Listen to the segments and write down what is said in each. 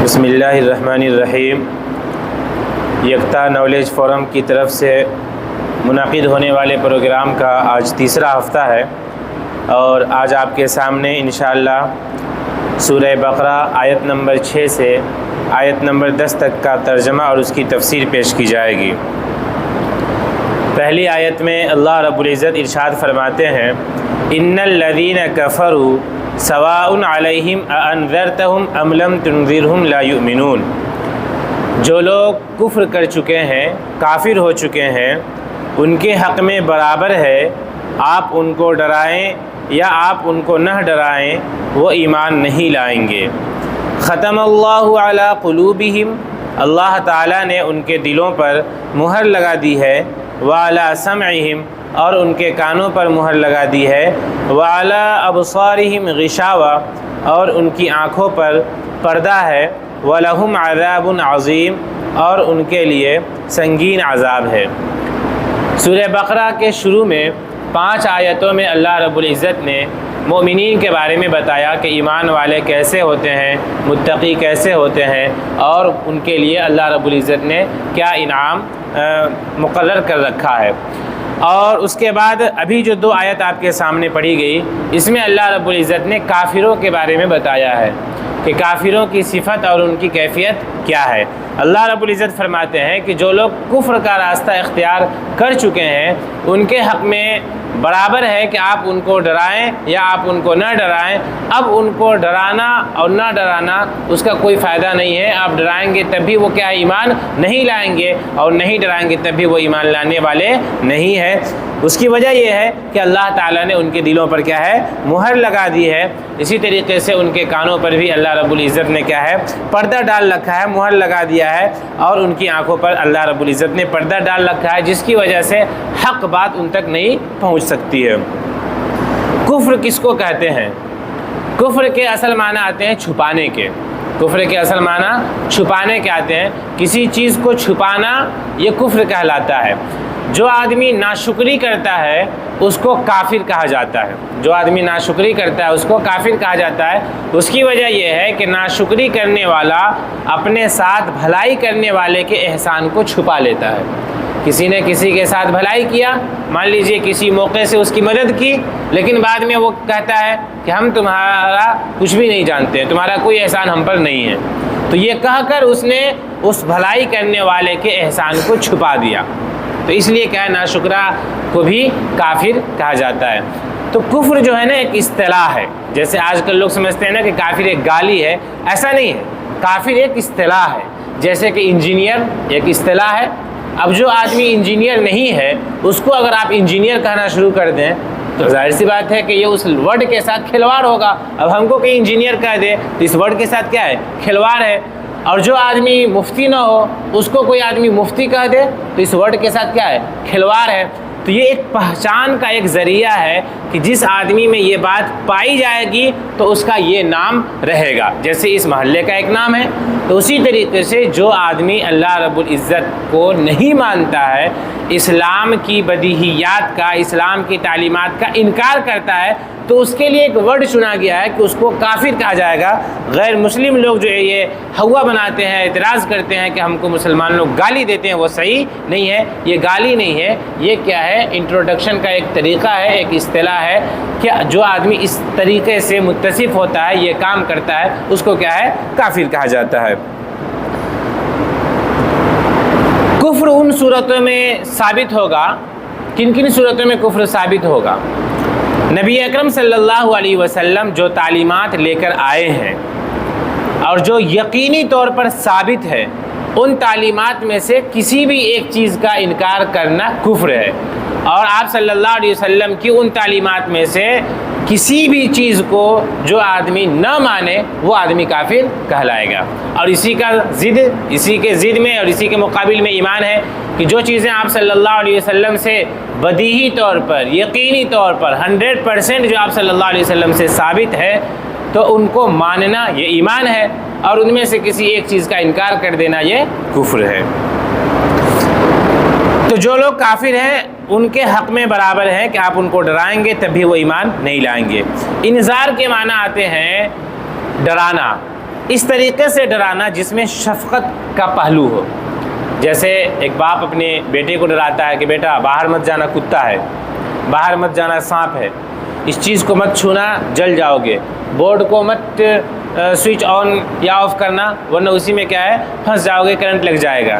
بسم اللہ الرحمن الرحیم۔ یکتا نالج فورم کی طرف سے منعقد ہونے والے پروگرام کا آج تیسرا ہفتہ ہے، اور آج آپ کے سامنے انشاءاللہ سورہ بقرہ آیت نمبر 6 سے آیت نمبر 10 تک کا ترجمہ اور اس کی تفسیر پیش کی جائے گی۔ پہلی آیت میں اللہ رب العزت ارشاد فرماتے ہیں، ان الذین کفروا سواء علیہم اانذرتہم ام لم تنذرہم لا یؤمنون۔ جو لوگ کفر کر چکے ہیں، کافر ہو چکے ہیں، ان کے حق میں برابر ہے آپ ان کو ڈرائیں یا آپ ان کو نہ ڈرائیں، وہ ایمان نہیں لائیں گے۔ ختم اللہ علی قلوبہم، اللہ تعالیٰ نے ان کے دلوں پر مہر لگا دی ہے، وعلی سمعہم، اور ان کے کانوں پر مہر لگا دی ہے، وعلی ابصارہم غشاوہ، اور ان کی آنکھوں پر پردہ ہے، وَلَهُمْ عَذَابٌ عَظِيمٌ، اور ان کے لیے سنگین عذاب ہے۔ سورہ بقرہ کے شروع میں 5 آیتوں میں اللہ رب العزت نے مومنین کے بارے میں بتایا کہ ایمان والے کیسے ہوتے ہیں، متقی کیسے ہوتے ہیں، اور ان کے لیے اللہ رب العزت نے کیا انعام مقرر کر رکھا ہے۔ اور اس کے بعد ابھی جو 2 آیت آپ کے سامنے پڑھی گئی، اس میں اللہ رب العزت نے کافروں کے بارے میں بتایا ہے کہ کافروں کی صفت اور ان کی کیفیت کیا ہے۔ اللہ رب العزت فرماتے ہیں کہ جو لوگ کفر کا راستہ اختیار کر چکے ہیں، ان کے حق میں برابر ہے کہ آپ ان کو ڈرائیں یا آپ ان کو نہ ڈرائیں۔ اب ان کو ڈرانا اور نہ ڈرانا اس کا کوئی فائدہ نہیں ہے۔ آپ ڈرائیں گے تب بھی وہ کیا ایمان نہیں لائیں گے، اور نہیں ڈرائیں گے تب بھی وہ ایمان لانے والے نہیں ہیں۔ اس کی وجہ یہ ہے کہ اللہ تعالیٰ نے ان کے دلوں پر کیا ہے، مہر لگا دی ہے۔ اسی طریقے سے ان کے کانوں پر بھی اللہ رب العزت نے کیا ہے، پردہ ڈال رکھا ہے، مہر لگا دیا ہے، اور ان کی آنکھوں پر اللہ رب العزت نے پردہ ڈال رکھا ہے، جس کی وجہ سے حق بات ان تک نہیں پہنچ سکتی ہے۔ کفر کس کو کہتے ہیں؟ کفر کے اصل معنی آتے ہیں چھپانے کے۔ کفر کے اصل معنی چھپانے کے آتے ہیں۔ کسی چیز کو چھپانا یہ کفر کہلاتا ہے۔ جو آدمی ناشکری کرتا ہے اس کو کافر کہا جاتا ہے۔ جو آدمی ناشکری کرتا ہے اس کو کافر کہا جاتا ہے۔ اس کی وجہ یہ ہے کہ ناشکری کرنے والا اپنے ساتھ بھلائی کرنے والے کے احسان کو چھپا لیتا ہے۔ کسی نے کسی کے ساتھ بھلائی کیا، مان لیجئے کسی موقع سے اس کی مدد کی، لیکن بعد میں وہ کہتا ہے کہ ہم تمہارا کچھ بھی نہیں جانتے، تمہارا کوئی احسان ہم پر نہیں ہے، تو یہ کہہ کر اس نے اس بھلائی کرنے والے کے احسان کو چھپا دیا۔ تو اس لیے کیا ہے، ناشکرا کو بھی کافر کہا جاتا ہے۔ تو کفر جو ہے نا ایک اصطلاح ہے۔ جیسے آج کل لوگ سمجھتے ہیں نا کہ کافر ایک گالی ہے، ایسا نہیں ہے۔ کافر ایک اصطلاح ہے، جیسے کہ انجینئر ایک اصطلاح ہے۔ اب جو آدمی انجینئر نہیں ہے اس کو اگر آپ انجینئر کہنا شروع کر دیں تو ظاہر سی بات ہے کہ یہ اس ورڈ کے ساتھ کھلواڑ ہوگا۔ اب ہم کو کوئی انجینئر کہہ دے تو اس ورڈ کے ساتھ کیا ہے، کھلواڑ ہے۔ اور جو آدمی مفتی نہ ہو اس کو کوئی آدمی مفتی کہہ دے تو اس ورڈ کے ساتھ کیا ہے، کھلواڑ ہے۔ تو یہ ایک پہچان کا ایک ذریعہ ہے کہ جس آدمی میں یہ بات پائی جائے گی تو اس کا یہ نام رہے گا، جیسے اس محلے کا ایک نام ہے۔ تو اسی طریقے سے جو آدمی اللہ رب العزت کو نہیں مانتا ہے، اسلام کی بدیہیات کا، اسلام کی تعلیمات کا انکار کرتا ہے، تو اس کے لیے ایک ورڈ چنا گیا ہے کہ اس کو کافر کہا جائے گا۔ غیر مسلم لوگ جو ہے یہ ہوا بناتے ہیں، اعتراض کرتے ہیں کہ ہم کو مسلمان لوگ گالی دیتے ہیں، وہ صحیح نہیں ہے۔ یہ گالی نہیں ہے، یہ کیا ہے، انٹروڈکشن کا ایک طریقہ ہے، ایک اصطلاح ہے کہ جو آدمی اس طریقے سے متصف ہوتا ہے، یہ کام کرتا ہے، اس کو کیا ہے، کافر کہا جاتا ہے۔ کفر ان صورتوں میں ثابت ہوگا، کن کن صورتوں میں کفر ثابت ہوگا؟ نبی اکرم صلی اللہ علیہ وسلم جو تعلیمات لے کر آئے ہیں اور جو یقینی طور پر ثابت ہے، ان تعلیمات میں سے کسی بھی ایک چیز کا انکار کرنا کفر ہے۔ اور آپ صلی اللہ علیہ وسلم کی ان تعلیمات میں سے کسی بھی چیز کو جو آدمی نہ مانے وہ آدمی کافر کہلائے گا۔ اور اسی کے ضد میں اور اسی کے مقابل میں ایمان ہے کہ جو چیزیں آپ صلی اللہ علیہ وسلم سے بدیہی طور پر، یقینی طور پر 100% جو آپ صلی اللہ علیہ وسلم سے ثابت ہے، تو ان کو ماننا یہ ایمان ہے، اور ان میں سے کسی ایک چیز کا انکار کر دینا یہ کفر ہے۔ تو جو لوگ کافر ہیں ان کے حق میں برابر ہے کہ آپ ان کو ڈرائیں گے تب بھی وہ ایمان نہیں لائیں گے۔ انذار کے معنی آتے ہیں ڈرانا، اس طریقے سے ڈرانا جس میں شفقت کا پہلو ہو. جیسے ایک باپ اپنے بیٹے کو ڈراتا ہے کہ بیٹا باہر مت جانا، کتا ہے، باہر مت جانا، سانپ ہے، اس چیز کو مت چھونا، جل جاؤ گے، بورڈ کو مت سوئچ آن یا آف کرنا ورنہ اسی میں کیا ہے پھنس جاؤ گے، کرنٹ لگ جائے گا.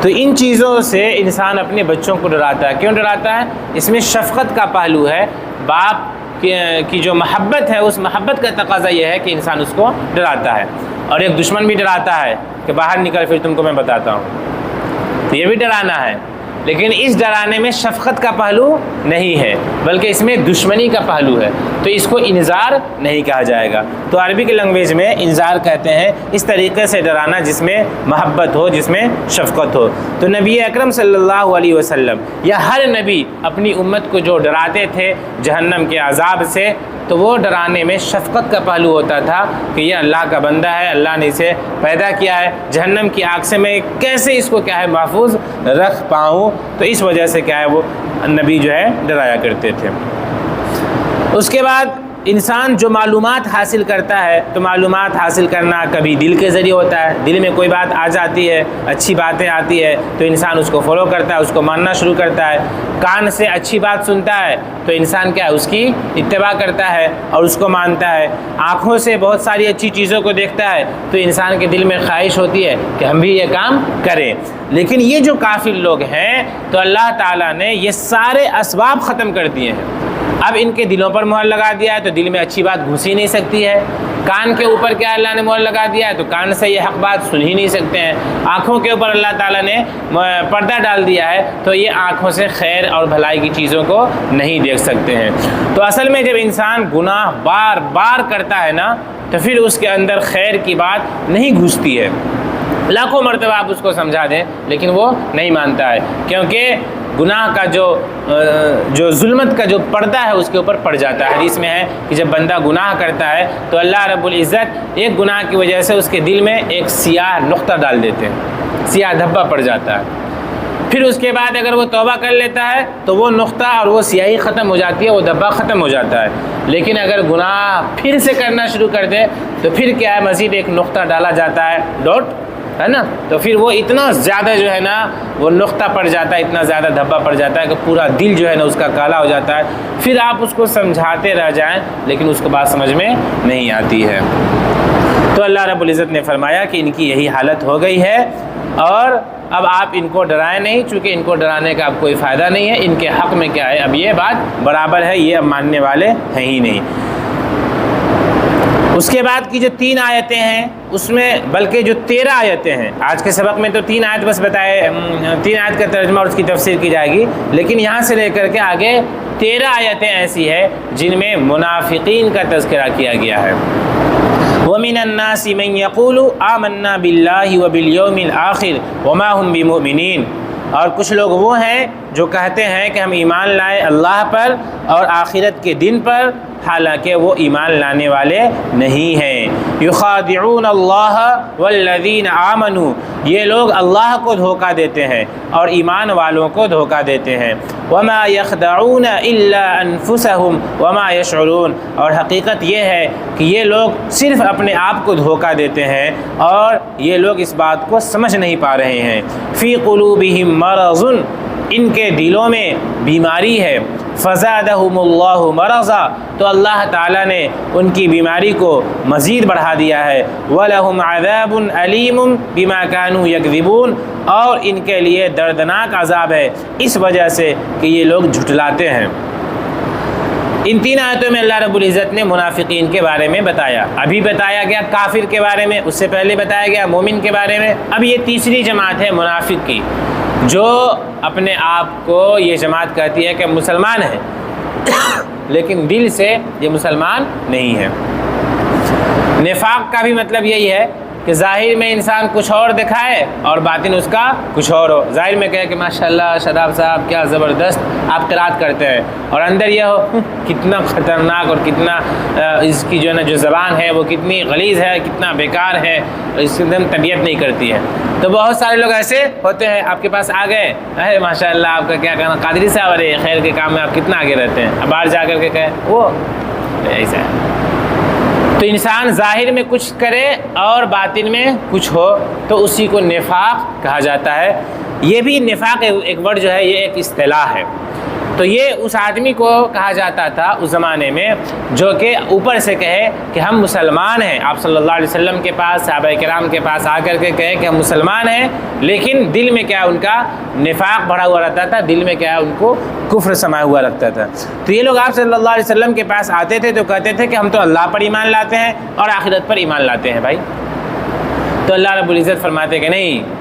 تو ان چیزوں سے انسان اپنے بچوں کو ڈراتا ہے. کیوں ڈراتا ہے؟ اس میں شفقت کا پہلو ہے. باپ کی جو محبت ہے اس محبت کا تقاضا یہ ہے کہ انسان اس کو ڈراتا ہے. اور ایک دشمن بھی ڈراتا ہے کہ باہر نکل پھر تم کو میں بتاتا ہوں، تو یہ بھی ڈرانا ہے. لیکن اس ڈرانے میں شفقت کا پہلو نہیں ہے بلکہ اس میں دشمنی کا پہلو ہے، تو اس کو انذار نہیں کہا جائے گا. تو عربی کی لینگویج میں انذار کہتے ہیں اس طریقے سے ڈرانا جس میں محبت ہو، جس میں شفقت ہو. تو نبی اکرم صلی اللہ علیہ وسلم یا ہر نبی اپنی امت کو جو ڈراتے تھے جہنم کے عذاب سے، تو وہ ڈرانے میں شفقت کا پہلو ہوتا تھا کہ یہ اللہ کا بندہ ہے، اللہ نے اسے پیدا کیا ہے، جہنم کی آگ سے میں کیسے اس کو کیا ہے محفوظ رکھ پاؤں. تو اس وجہ سے کیا ہے وہ نبی جو ہے ڈرایا کرتے تھے. اس کے بعد انسان جو معلومات حاصل کرتا ہے، تو معلومات حاصل کرنا کبھی دل کے ذریعے ہوتا ہے، دل میں کوئی بات آ جاتی ہے، اچھی باتیں آتی ہے تو انسان اس کو فالو کرتا ہے، اس کو ماننا شروع کرتا ہے. کان سے اچھی بات سنتا ہے تو انسان کیا ہے اس کی اتباع کرتا ہے اور اس کو مانتا ہے. آنکھوں سے بہت ساری اچھی چیزوں کو دیکھتا ہے تو انسان کے دل میں خواہش ہوتی ہے کہ ہم بھی یہ کام کریں. لیکن یہ جو کافر لوگ ہیں تو اللہ تعالیٰ نے یہ سارے اسباب ختم کر دیے ہیں. اب ان کے دلوں پر مہر لگا دیا ہے تو دل میں اچھی بات گھس ہی نہیں سکتی ہے. کان کے اوپر کیا اللہ نے مہر لگا دیا ہے تو کان سے یہ حق بات سن ہی نہیں سکتے ہیں. آنکھوں کے اوپر اللہ تعالیٰ نے پردہ ڈال دیا ہے تو یہ آنکھوں سے خیر اور بھلائی کی چیزوں کو نہیں دیکھ سکتے ہیں. تو اصل میں جب انسان گناہ بار بار کرتا ہے نا تو پھر اس کے اندر خیر کی بات نہیں گھستی ہے. لاکھوں مرتبہ آپ اس کو سمجھا دیں لیکن وہ نہیں مانتا ہے، کیونکہ گناہ کا جو ظلمت کا جو پردہ ہے اس کے اوپر پڑ جاتا ہے. حدیث میں ہے کہ جب بندہ گناہ کرتا ہے تو اللہ رب العزت ایک گناہ کی وجہ سے اس کے دل میں ایک سیاہ نقطہ ڈال دیتے ہیں، سیاہ دھبا پڑ جاتا ہے. پھر اس کے بعد اگر وہ توبہ کر لیتا ہے تو وہ نقطہ اور وہ سیاہی ختم ہو جاتی ہے، وہ دھبا ختم ہو جاتا ہے. لیکن اگر گناہ پھر سے کرنا شروع کر دے تو پھر کیا ہے مزید ایک نقطہ ڈالا جاتا ہے، ڈاٹ ہے نا، تو پھر وہ اتنا زیادہ جو ہے نا وہ نقطہ پڑ جاتا ہے، اتنا زیادہ دھبا پڑ جاتا ہے کہ پورا دل جو ہے نا اس کا کالا ہو جاتا ہے. پھر آپ اس کو سمجھاتے رہ جائیں لیکن اس کو بات سمجھ میں نہیں آتی ہے. تو اللہ رب العزت نے فرمایا کہ ان کی یہی حالت ہو گئی ہے اور اب آپ ان کو ڈرائیں نہیں، چونکہ ان کو ڈرانے کا اب کوئی فائدہ نہیں ہے. ان کے حق میں کیا ہے اب یہ بات برابر ہے، یہ اب ماننے والے ہیں ہی نہیں. اس کے بعد کی جو 3 آیتیں ہیں اس میں بلکہ جو 13 آیتیں ہیں، آج کے سبق میں تو 3 آیت بس بتائے، 3 آیت کا ترجمہ اور اس کی تفسیر کی جائے گی، لیکن یہاں سے لے کر کے آگے 13 آیتیں ایسی ہیں جن میں منافقین کا تذکرہ کیا گیا ہے. وَمِنَ النَّاسِ مَن يَقُولُ آمَنَّا بِاللَّهِ وَبِالْيَوْمِ الْآخِرِ وَمَا هُمْ بِمُؤْمِنِينَ. اور کچھ لوگ وہ ہیں جو کہتے ہیں کہ ہم ایمان لائے اللہ پر اور آخرت کے دن پر، حالانکہ وہ ایمان لانے والے نہیں ہیں. یخادعون اللہ والذین آمنوا، یہ لوگ اللہ کو دھوکہ دیتے ہیں اور ایمان والوں کو دھوکہ دیتے ہیں. وما یخدعون الا انفسهم وما یشعرون، اور حقیقت یہ ہے کہ یہ لوگ صرف اپنے آپ کو دھوکہ دیتے ہیں اور یہ لوگ اس بات کو سمجھ نہیں پا رہے ہیں. فی قلوبہم مرض، ان کے دلوں میں بیماری ہے. فزادہم اللہ مرضا، تو اللہ تعالیٰ نے ان کی بیماری کو مزید بڑھا دیا ہے. وَلَهُمْ عَذَابٌ عَلِيمٌ بِمَا كَانُوا يَكْذِبُونَ، اور ان کے لیے دردناک عذاب ہے اس وجہ سے کہ یہ لوگ جھٹلاتے ہیں. ان 3 آیتوں میں اللہ رب العزت نے منافقین کے بارے میں بتایا. ابھی بتایا گیا کافر کے بارے میں، اس سے پہلے بتایا گیا مومن کے بارے میں. اب یہ تیسری جماعت ہے منافق کی، جو اپنے آپ کو یہ جماعت کہتی ہے کہ مسلمان ہیں لیکن دل سے یہ مسلمان نہیں ہے. نفاق کا بھی مطلب یہی ہے کہ ظاہر میں انسان کچھ اور دکھائے اور باطن اس کا کچھ اور ہو. ظاہر میں کہے کہ ماشاءاللہ شاداب صاحب کیا زبردست آپ قرات کرتے ہیں، اور اندر یہ ہو کتنا خطرناک اور کتنا اس کی جو ہے نا جو زبان ہے وہ کتنی غلیظ ہے، کتنا بیکار ہے، اس کی دم طبیعت نہیں کرتی ہے. تو بہت سارے لوگ ایسے ہوتے ہیں آپ کے پاس آ گئے، ارے ماشاءاللہ آپ کا کیا کہنا قادری صاحب، ارے خیر کے کام میں آپ کتنا آگے رہتے ہیں. اب باہر جا کر کے کہے وہ ایسا ہے. تو انسان ظاہر میں کچھ کرے اور باطن میں کچھ ہو تو اسی کو نفاق کہا جاتا ہے۔ یہ بھی نفاق ایک ورڈ جو ہے یہ ایک اصطلاح ہے۔ تو یہ اس آدمی کو کہا جاتا تھا اس زمانے میں جو کہ اوپر سے کہے کہ ہم مسلمان ہیں، آپ صلی اللہ علیہ وسلم کے پاس، صحابہ کرام کے پاس آ کر کے کہے کہ ہم مسلمان ہیں، لیکن دل میں کیا ان کا نفاق بڑھا ہوا رہتا تھا، دل میں کیا ان کو کفر سمایا ہوا رکھتا تھا۔ تو یہ لوگ آپ صلی اللہ علیہ وسلم کے پاس آتے تھے تو کہتے تھے کہ ہم تو اللہ پر ایمان لاتے ہیں اور آخرت پر ایمان لاتے ہیں بھائی۔ تو اللہ رب العزت فرماتے کہ نہیں،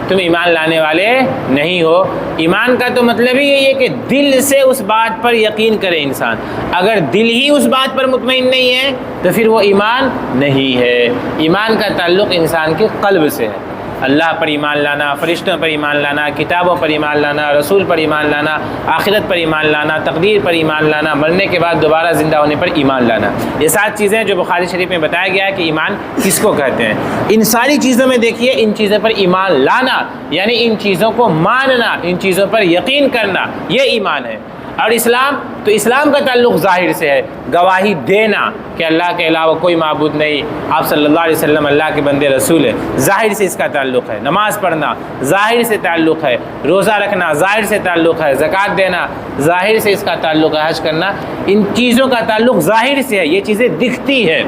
تم ایمان لانے والے نہیں ہو۔ ایمان کا تو مطلب ہی یہی ہے کہ دل سے اس بات پر یقین کرے انسان۔ اگر دل ہی اس بات پر مطمئن نہیں ہے تو پھر وہ ایمان نہیں ہے۔ ایمان کا تعلق انسان کے قلب سے ہے۔ اللہ پر ایمان لانا، فرشتوں پر ایمان لانا، کتابوں پر ایمان لانا، رسول پر ایمان لانا، آخرت پر ایمان لانا، تقدیر پر ایمان لانا، مرنے کے بعد دوبارہ زندہ ہونے پر ایمان لانا۔ یہ 7 چیزیں جو بخاری شریف میں بتایا گیا ہے کہ ایمان کس کو کہتے ہیں۔ ان ساری چیزوں میں دیکھیے، ان چیزوں پر ایمان لانا یعنی ان چیزوں کو ماننا، ان چیزوں پر یقین کرنا، یہ ایمان ہے۔ اور اسلام تو اسلام کا تعلق ظاہر سے ہے، گواہی دینا کہ اللہ کے علاوہ کوئی معبود نہیں، آپ صلی اللہ علیہ وسلم اللہ کے بندے رسول ہیں، ظاہر سے اس کا تعلق ہے۔ نماز پڑھنا ظاہر سے تعلق ہے، روزہ رکھنا ظاہر سے تعلق ہے، زکوٰۃ دینا ظاہر سے اس کا تعلق ہے، حج کرنا، ان چیزوں کا تعلق ظاہر سے ہے، یہ چیزیں دکھتی ہیں۔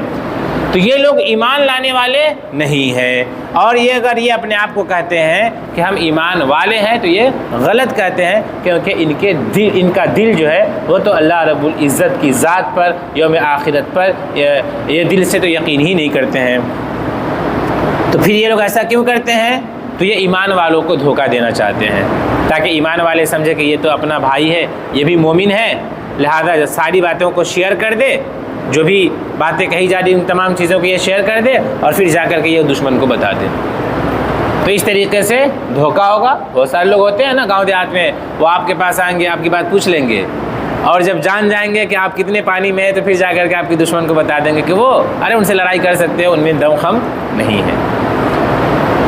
تو یہ لوگ ایمان لانے والے نہیں ہیں، اور یہ اگر یہ اپنے آپ کو کہتے ہیں کہ ہم ایمان والے ہیں تو یہ غلط کہتے ہیں، کیونکہ ان کا دل جو ہے وہ تو اللہ رب العزت کی ذات پر، یوم آخرت پر یہ دل سے تو یقین ہی نہیں کرتے ہیں۔ تو پھر یہ لوگ ایسا کیوں کرتے ہیں؟ تو یہ ایمان والوں کو دھوکہ دینا چاہتے ہیں تاکہ ایمان والے سمجھے کہ یہ تو اپنا بھائی ہے، یہ بھی مومن ہے، لہذا ساری باتوں کو شیئر کر دے، جو بھی باتیں کہی جا رہی ان تمام چیزوں کو یہ شیئر کر دے اور پھر جا کر کے یہ دشمن کو بتا دے۔ تو اس طریقے سے دھوکہ ہوگا۔ بہت سارے لوگ ہوتے ہیں نا گاؤں دیہات میں، وہ آپ کے پاس آئیں گے، آپ کی بات پوچھ لیں گے، اور جب جان جائیں گے کہ آپ کتنے پانی میں ہیں تو پھر جا کر کے آپ کے دشمن کو بتا دیں گے کہ وہ ان سے لڑائی کر سکتے ہو، ان میں دم خم نہیں ہے۔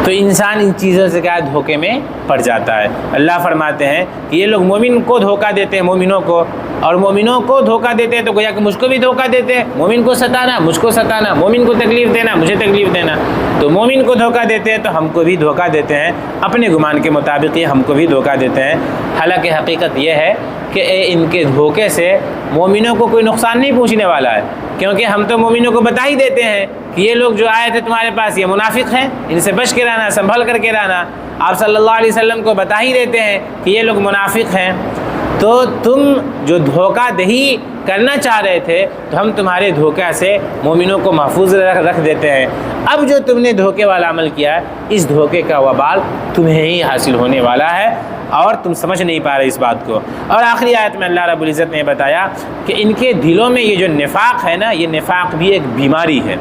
تو انسان ان چیزوں سے کیا دھوکے میں پڑ جاتا ہے۔ اللہ فرماتے ہیں کہ یہ لوگ مومن کو دھوکہ دیتے ہیں، مومنوں کو، اور مومنوں کو دھوکہ دیتے ہیں تو گویا کہ مجھ کو بھی دھوکہ دیتے ہیں۔ مومن کو ستانا، مجھ کو ستانا، مومن کو تکلیف دینا، مجھے تکلیف دینا۔ تو مومن کو دھوکہ دیتے ہیں تو ہم کو بھی دھوکہ دیتے ہیں، اپنے گمان کے مطابق یہ ہم کو بھی دھوکہ دیتے ہیں۔ حالانکہ حقیقت یہ ہے کہ ان کے دھوکے سے مومنوں کو کوئی نقصان نہیں پہنچنے والا ہے، کیونکہ ہم تو مومنوں کو بتا ہی دیتے ہیں کہ یہ لوگ جو آئے تھے تمہارے پاس یہ منافق ہیں، ان سے بچ کے رہنا، سنبھل کر کے رہنا۔ آپ صلی اللہ علیہ وسلم کو بتا ہی دیتے ہیں کہ یہ لوگ منافق ہیں۔ تو تم جو دھوکہ دہی کرنا چاہ رہے تھے تو ہم تمہارے دھوکہ سے مومنوں کو محفوظ رکھ دیتے ہیں۔ اب جو تم نے دھوکے والا عمل کیا ہے، اس دھوکے کا وبال تمہیں ہی حاصل ہونے والا ہے، اور تم سمجھ نہیں پا رہے اس بات کو۔ اور آخری آیت میں اللہ رب العزت نے بتایا کہ ان کے دلوں میں یہ جو نفاق ہے نا، یہ نفاق بھی ایک بیماری ہے۔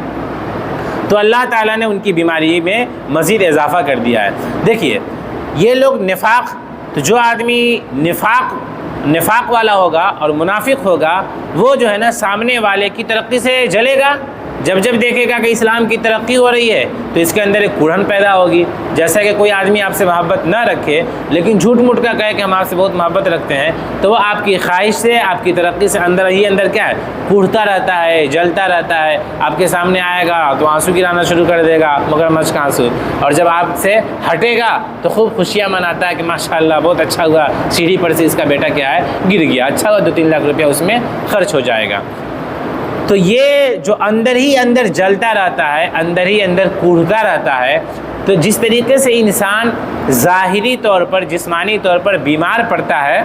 تو اللہ تعالیٰ نے ان کی بیماری میں مزید اضافہ کر دیا ہے۔ دیکھیے یہ لوگ نفاق، تو جو آدمی نفاق والا ہوگا اور منافق ہوگا، وہ جو ہے نا سامنے والے کی ترقی سے جلے گا۔ جب دیکھے گا کہ اسلام کی ترقی ہو رہی ہے تو اس کے اندر ایک کڑھن پیدا ہوگی۔ جیسا کہ کوئی آدمی آپ سے محبت نہ رکھے لیکن جھوٹ موٹ کا کہے کہ ہم آپ سے بہت محبت رکھتے ہیں، تو وہ آپ کی خواہش سے، آپ کی ترقی سے اندر ہی اندر کیا ہے، کوڑھتا رہتا ہے، جلتا رہتا ہے۔ آپ کے سامنے آئے گا تو آنسو گرانا شروع کر دے گا، مگرمچھ کا آنسو، اور جب آپ سے ہٹے گا تو خوب خوشیاں مناتا ہے کہ ماشاءاللہ بہت اچھا ہوا، سیڑھی پر سے اس کا بیٹا کیا ہے گر گیا، اچھا ہوا 2-3 لاکھ روپیہ اس میں خرچ ہو جائے گا۔ تو یہ جو اندر ہی اندر جلتا رہتا ہے، اندر ہی اندر کوڑھتا رہتا ہے، تو جس طریقے سے انسان ظاہری طور پر، جسمانی طور پر بیمار پڑتا ہے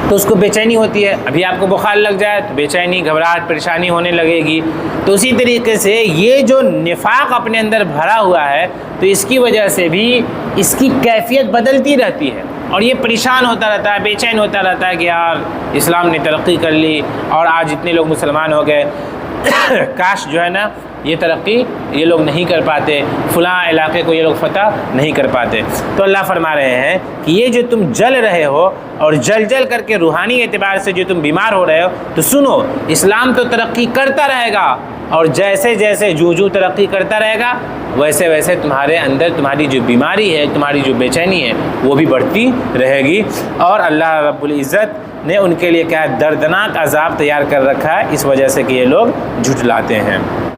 تو اس کو بے چینی ہوتی ہے۔ ابھی آپ کو بخار لگ جائے تو بے چینی، گھبراہٹ، پریشانی ہونے لگے گی۔ تو اسی طریقے سے یہ جو نفاق اپنے اندر بھرا ہوا ہے تو اس کی وجہ سے بھی اس کی کیفیت بدلتی رہتی ہے، اور یہ پریشان ہوتا رہتا ہے، بے چین ہوتا رہتا ہے کہ یار اسلام نے ترقی کر لی اور آج اتنے لوگ مسلمان ہو گئے، کاش جو ہے نا یہ ترقی یہ لوگ نہیں کر پاتے، فلاں علاقے کو یہ لوگ فتح نہیں کر پاتے۔ تو اللہ فرما رہے ہیں کہ یہ جو تم جل رہے ہو اور جل کر کے روحانی اعتبار سے جو تم بیمار ہو رہے ہو، تو سنو، اسلام تو ترقی کرتا رہے گا، اور جیسے جیسے جو ترقی کرتا رہے گا ویسے ویسے تمہارے اندر تمہاری جو بیماری ہے، تمہاری جو بے چینی ہے وہ بھی بڑھتی رہے گی۔ اور اللہ رب العزت نے ان کے لیے کیا ہے دردناک عذاب تیار کر رکھا ہے، اس وجہ سے کہ یہ لوگ جھٹلاتے ہیں۔